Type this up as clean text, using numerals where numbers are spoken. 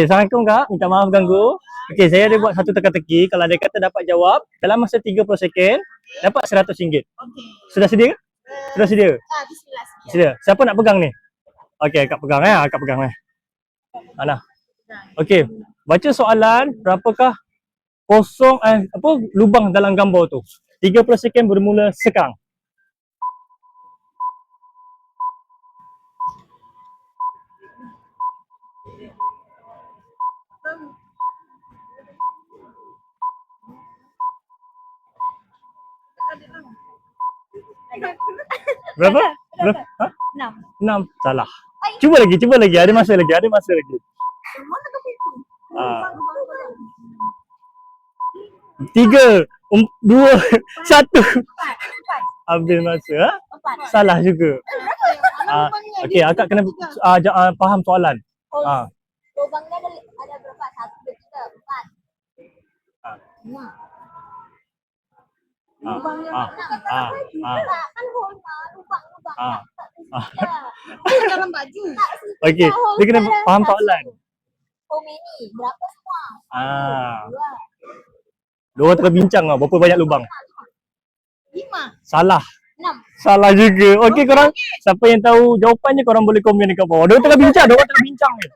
Assalamualaikum Kak, minta maaf ganggu. Okey, saya ada buat satu teka-teki. Kalau dia kata dapat jawab dalam masa 30 second, dapat RM100. Okey. Sudah sedia? Sudah sedia? Bismillah. Sedia. Siapa nak pegang ni? Okey, Kak pegang Kak pegang Mana? Okey, baca soalan berapakah kosong lubang dalam gambar tu. 30 second bermula sekarang. Berapa? Berapa? Ha? 6. Salah. Cuba lagi. Ada masa lagi. Mana tu pintu? Ah. 3, 2, 1. Habis masa. Ha? Salah juga. Okey, akak kena faham soalan. Lubangnya ada berapa? 1, 2, 3, 4. Lubangnya kan lubang. Dalam baju. Okey, dia kena faham soalan. Ini berapa semua? Dua terbincang berapa banyak lubang? 5. Salah. 6. Salah juga. Okey, korang siapa yang tahu jawapannya korang boleh komen dekat bawah. Diorang tengah bincang ni.